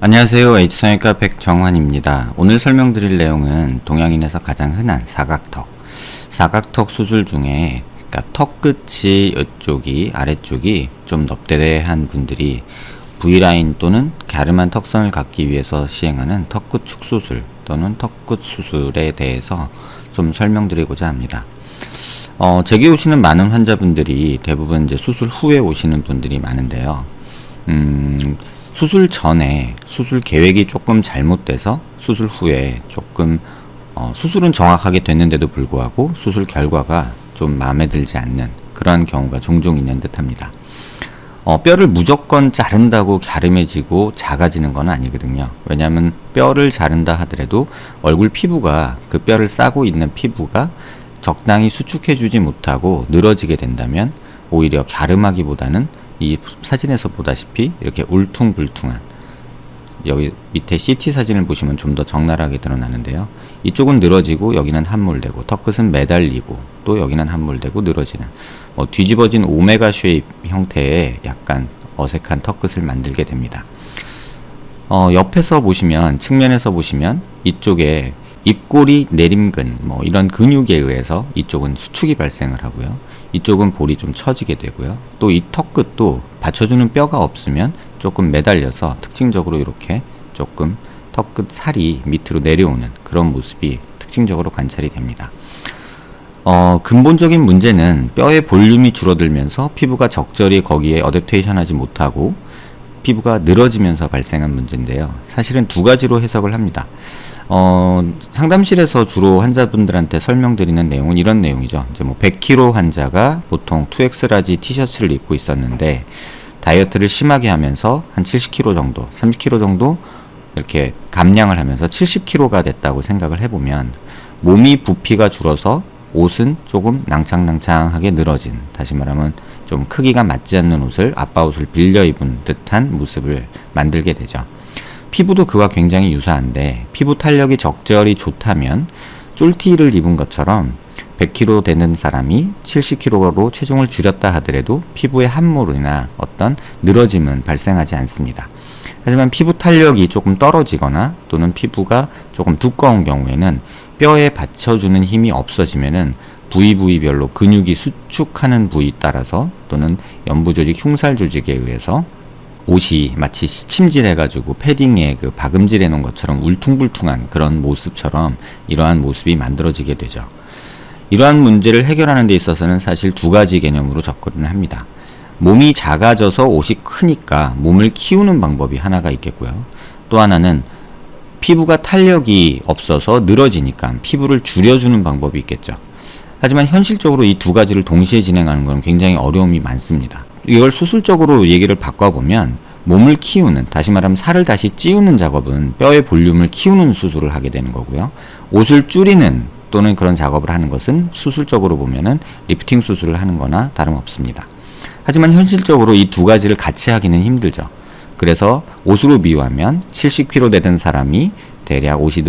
안녕하세요. H성형외과 백정환입니다. 오늘 설명드릴 내용은 동양인에서 가장 흔한 사각턱 수술 중에, 그러니까 턱 끝이 이쪽이 아래쪽이 좀 넙대대한 분들이 V라인 또는 갸름한 턱선을 갖기 위해서 시행하는 턱끝 축수술 또는 턱끝 수술에 대해서 좀 설명드리고자 합니다. 제게 오시는 많은 환자분들이 대부분 이제 수술 후에 오시는 분들이 많은데요. 수술 전에 수술 계획이 조금 잘못돼서 수술 후에 조금 수술은 정확하게 됐는데도 불구하고 수술 결과가 좀 마음에 들지 않는 그러한 경우가 종종 있는 듯 합니다. 뼈를 무조건 자른다고 갸름해지고 작아지는 건 아니거든요. 왜냐하면 뼈를 자른다 하더라도 얼굴 피부가, 그 뼈를 싸고 있는 피부가 적당히 수축해주지 못하고 늘어지게 된다면 오히려 갸름하기보다는 이 사진에서 보다시피 이렇게 울퉁불퉁한, 여기 밑에 CT 사진을 보시면 좀 더 적나라하게 드러나는데요. 이쪽은 늘어지고 여기는 함몰되고 턱끝은 매달리고 또 여기는 함몰되고 늘어지는, 뒤집어진 오메가 쉐입 형태의 약간 어색한 턱끝을 만들게 됩니다. 옆에서 보시면, 측면에서 보시면 이쪽에 입꼬리 내림근 이런 근육에 의해서 이쪽은 수축이 발생을 하고요. 이쪽은 볼이 좀 처지게 되고요. 또 이 턱끝도 받쳐주는 뼈가 없으면 조금 매달려서 특징적으로 이렇게 조금 턱끝 살이 밑으로 내려오는 그런 모습이 특징적으로 관찰이 됩니다. 근본적인 문제는 뼈의 볼륨이 줄어들면서 피부가 적절히 거기에 어댑테이션 하지 못하고 피부가 늘어지면서 발생한 문제인데요. 사실은 두 가지로 해석을 합니다. 상담실에서 주로 환자분들한테 설명드리는 내용은 이런 내용이죠. 이제 100kg 환자가 보통 2X 라지 티셔츠를 입고 있었는데 다이어트를 심하게 하면서 한 70kg 정도, 30kg 정도 이렇게 감량을 하면서 70kg가 됐다고 생각을 해보면 몸이 부피가 줄어서 옷은 조금 낭창낭창하게 늘어진, 다시 말하면 좀 크기가 맞지 않는 옷을, 아빠 옷을 빌려 입은 듯한 모습을 만들게 되죠. 피부도 그와 굉장히 유사한데 피부 탄력이 적절히 좋다면 쫄티를 입은 것처럼 100kg 되는 사람이 70kg로 체중을 줄였다 하더라도 피부의 함몰이나 어떤 늘어짐은 발생하지 않습니다. 하지만 피부 탄력이 조금 떨어지거나 또는 피부가 조금 두꺼운 경우에는 뼈에 받쳐주는 힘이 없어지면은 부위별로 근육이 수축하는 부위에 따라서 또는 연부조직, 흉살 조직에 의해서 옷이 마치 시침질 해가지고 패딩에 그 박음질 해놓은 것처럼 울퉁불퉁한 그런 모습처럼 이러한 모습이 만들어지게 되죠. 이러한 문제를 해결하는 데 있어서는 사실 두 가지 개념으로 접근을 합니다. 몸이 작아져서 옷이 크니까 몸을 키우는 방법이 하나가 있겠고요. 또 하나는 피부가 탄력이 없어서 늘어지니까 피부를 줄여주는 방법이 있겠죠. 하지만 현실적으로 이 두 가지를 동시에 진행하는 건 굉장히 어려움이 많습니다. 이걸 수술적으로 얘기를 바꿔보면 몸을 키우는, 다시 말하면 살을 다시 찌우는 작업은 뼈의 볼륨을 키우는 수술을 하게 되는 거고요. 옷을 줄이는 또는 그런 작업을 하는 것은 수술적으로 보면은 리프팅 수술을 하는 거나 다름없습니다. 하지만 현실적으로 이 두 가지를 같이 하기는 힘들죠. 그래서 옷으로 비유하면 70kg 되던 사람이 대략 옷이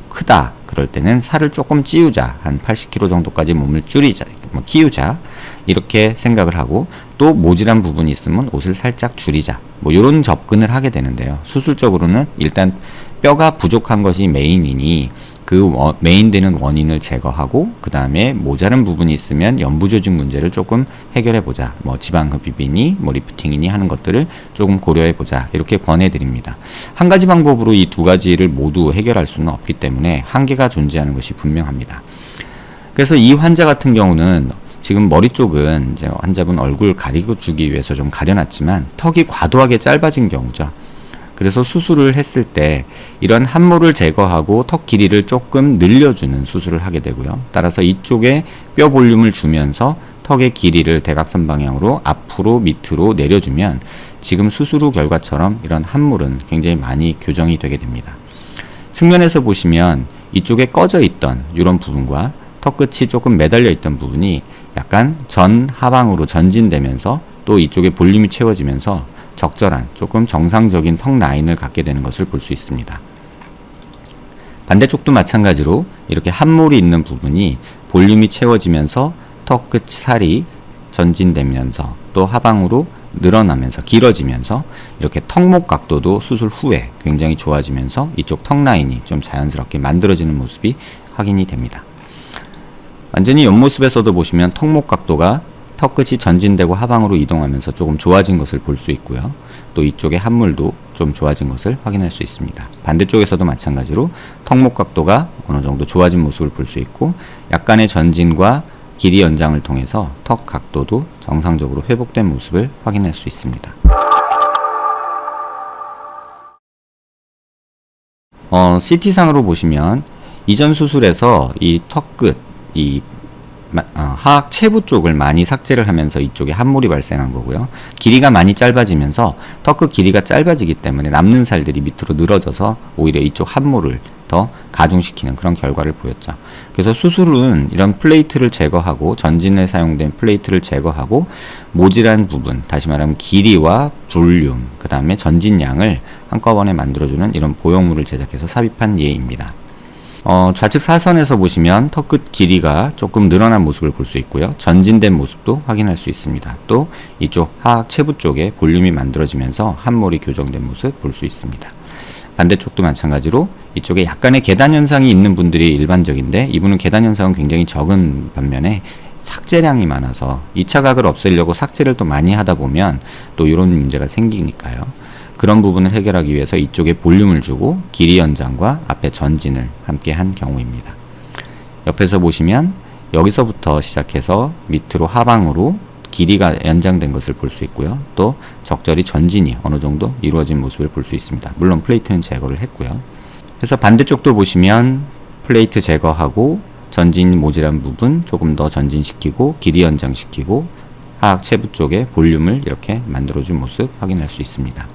크다 그럴 때는 살을 조금 찌우자, 한 80kg 정도까지 몸을 줄이자, 키우자 이렇게 생각을 하고, 또 모질한 부분이 있으면 옷을 살짝 줄이자, 이런 접근을 하게 되는데요. 수술적으로는 일단 뼈가 부족한 것이 메인이니 그 메인되는 원인을 제거하고 그 다음에 모자른 부분이 있으면 연부조직 문제를 조금 해결해보자, 지방흡입이니 리프팅이니 하는 것들을 조금 고려해보자 이렇게 권해드립니다. 한 가지 방법으로 이 두 가지를 모두 해결할 수는 없기 때문에 한계가 존재하는 것이 분명합니다. 그래서 이 환자 같은 경우는 지금 머리 쪽은 이제 환자분 얼굴 가리고 주기 위해서 좀 가려놨지만 턱이 과도하게 짧아진 경우죠. 그래서 수술을 했을 때 이런 함몰을 제거하고 턱 길이를 조금 늘려주는 수술을 하게 되고요. 따라서 이쪽에 뼈 볼륨을 주면서 턱의 길이를 대각선 방향으로 앞으로 밑으로 내려주면 지금 수술 후 결과처럼 이런 함몰은 굉장히 많이 교정이 되게 됩니다. 측면에서 보시면 이쪽에 꺼져 있던 이런 부분과 턱끝이 조금 매달려 있던 부분이 약간 하방으로 전진되면서 또 이쪽에 볼륨이 채워지면서 적절한 조금 정상적인 턱 라인을 갖게 되는 것을 볼 수 있습니다. 반대쪽도 마찬가지로 이렇게 함몰이 있는 부분이 볼륨이 채워지면서 턱끝 살이 전진되면서 또 하방으로 늘어나면서 길어지면서 이렇게 턱목 각도도 수술 후에 굉장히 좋아지면서 이쪽 턱 라인이 좀 자연스럽게 만들어지는 모습이 확인이 됩니다. 완전히 옆모습에서도 보시면 턱목 각도가 턱 끝이 전진되고 하방으로 이동하면서 조금 좋아진 것을 볼 수 있고요. 또 이쪽의 함물도 좀 좋아진 것을 확인할 수 있습니다. 반대쪽에서도 마찬가지로 턱목 각도가 어느 정도 좋아진 모습을 볼 수 있고 약간의 전진과 길이 연장을 통해서 턱 각도도 정상적으로 회복된 모습을 확인할 수 있습니다. CT상으로 보시면 이전 수술에서 이 턱 끝, 이 하악 체부 쪽을 많이 삭제를 하면서 이쪽에 함몰이 발생한 거고요. 길이가 많이 짧아지면서 턱끝 길이가 짧아지기 때문에 남는 살들이 밑으로 늘어져서 오히려 이쪽 함몰을 더 가중시키는 그런 결과를 보였죠. 그래서 수술은 이런 플레이트를 제거하고 전진에 사용된 플레이트를 제거하고 모질한 부분, 다시 말하면 길이와 볼륨, 그 다음에 전진량을 한꺼번에 만들어주는 이런 보형물을 제작해서 삽입한 예입니다. 좌측 사선에서 보시면 턱끝 길이가 조금 늘어난 모습을 볼 수 있고요. 전진된 모습도 확인할 수 있습니다. 또 이쪽 하악 체부 쪽에 볼륨이 만들어지면서 함몰이 교정된 모습 볼 수 있습니다. 반대쪽도 마찬가지로 이쪽에 약간의 계단 현상이 있는 분들이 일반적인데 이분은 계단 현상은 굉장히 적은 반면에 삭제량이 많아서 2차 각을 없애려고 삭제를 또 많이 하다 보면 또 이런 문제가 생기니까요. 그런 부분을 해결하기 위해서 이쪽에 볼륨을 주고 길이 연장과 앞에 전진을 함께 한 경우입니다. 옆에서 보시면 여기서부터 시작해서 밑으로 하방으로 길이가 연장된 것을 볼 수 있고요. 또 적절히 전진이 어느 정도 이루어진 모습을 볼 수 있습니다. 물론 플레이트는 제거를 했고요. 그래서 반대쪽도 보시면 플레이트 제거하고 전진 모질한 부분 조금 더 전진시키고 길이 연장시키고 하악 체부 쪽에 볼륨을 이렇게 만들어준 모습 확인할 수 있습니다.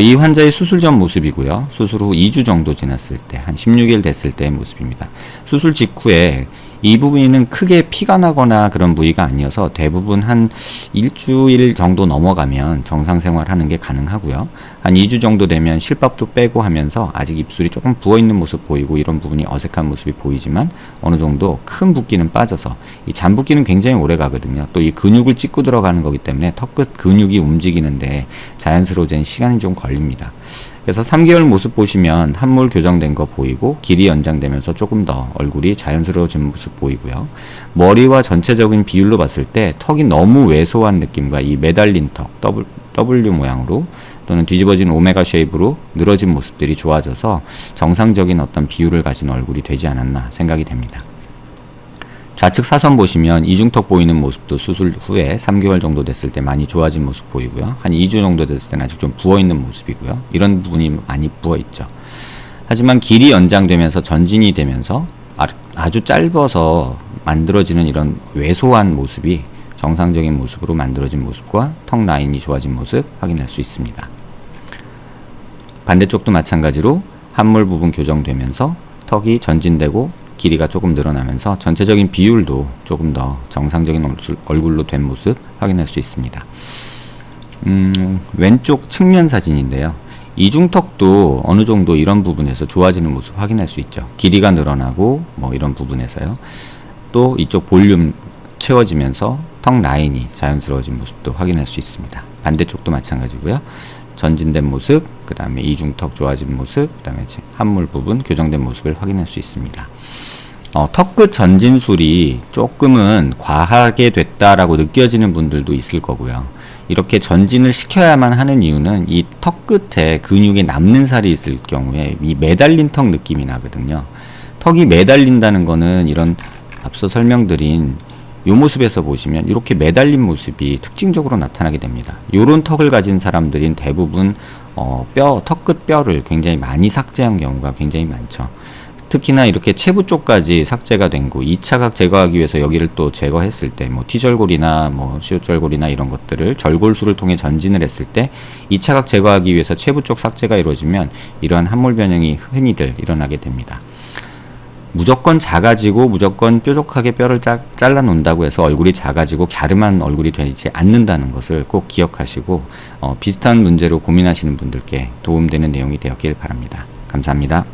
이 환자의 수술 전 모습이고요. 수술 후 2주 정도 지났을 때, 한 16일 됐을 때의 모습입니다. 수술 직후에 이 부위는 크게 피가 나거나 그런 부위가 아니어서 대부분 한 일주일 정도 넘어가면 정상 생활하는 게 가능하고요. 한 2주 정도 되면 실밥도 빼고 하면서 아직 입술이 조금 부어있는 모습 보이고 이런 부분이 어색한 모습이 보이지만 어느 정도 큰 붓기는 빠져서 이 잔붓기는 굉장히 오래 가거든요. 또 이 근육을 찍고 들어가는 거기 때문에 턱끝 근육이 움직이는데 자연스러워지는 시간이 좀 걸립니다. 그래서 3개월 모습 보시면 함몰 교정된 거 보이고 길이 연장되면서 조금 더 얼굴이 자연스러워진 모습 보이고요. 머리와 전체적인 비율로 봤을 때 턱이 너무 왜소한 느낌과 이 매달린 턱 W 모양으로 또는 뒤집어진 오메가 쉐입으로 늘어진 모습들이 좋아져서 정상적인 어떤 비율을 가진 얼굴이 되지 않았나 생각이 됩니다. 좌측 사선 보시면 이중턱 보이는 모습도 수술 후에 3개월 정도 됐을 때 많이 좋아진 모습 보이고요. 한 2주 정도 됐을 때는 아직 좀 부어있는 모습이고요. 이런 부분이 많이 부어있죠. 하지만 길이 연장되면서 전진이 되면서 아주 짧아서 만들어지는 이런 왜소한 모습이 정상적인 모습으로 만들어진 모습과 턱 라인이 좋아진 모습 확인할 수 있습니다. 반대쪽도 마찬가지로 함몰 부분 교정되면서 턱이 전진되고 길이가 조금 늘어나면서 전체적인 비율도 조금 더 정상적인 얼굴로 된 모습 확인할 수 있습니다. 왼쪽 측면 사진인데요. 이중턱도 어느 정도 이런 부분에서 좋아지는 모습 확인할 수 있죠. 길이가 늘어나고 뭐 이런 부분에서요. 또 이쪽 볼륨 채워지면서 턱 라인이 자연스러워진 모습도 확인할 수 있습니다. 반대쪽도 마찬가지고요. 전진된 모습, 그 다음에 이중턱 좋아진 모습, 그 다음에 함몰 부분 교정된 모습을 확인할 수 있습니다. 턱끝 전진술이 조금은 과하게 됐다라고 느껴지는 분들도 있을 거고요. 이렇게 전진을 시켜야만 하는 이유는 이 턱 끝에 근육에 남는 살이 있을 경우에 이 매달린 턱 느낌이 나거든요. 턱이 매달린다는 거는 이런 앞서 설명드린 이 모습에서 보시면 이렇게 매달린 모습이 특징적으로 나타나게 됩니다. 이런 턱을 가진 사람들인 대부분 턱끝 뼈를 굉장히 많이 삭제한 경우가 굉장히 많죠. 특히나 이렇게 체부 쪽까지 삭제가 된 거 2차 각 제거하기 위해서 여기를 또 제거했을 때 뭐 T절골이나 뭐 시옷절골이나 이런 것들을 절골술을 통해 전진을 했을 때 2차 각 제거하기 위해서 체부 쪽 삭제가 이루어지면 이러한 함몰 변형이 흔히들 일어나게 됩니다. 무조건 작아지고 무조건 뾰족하게 뼈를 잘라 놓는다고 해서 얼굴이 작아지고 갸름한 얼굴이 되지 않는다는 것을 꼭 기억하시고 비슷한 문제로 고민하시는 분들께 도움되는 내용이 되었길 바랍니다. 감사합니다.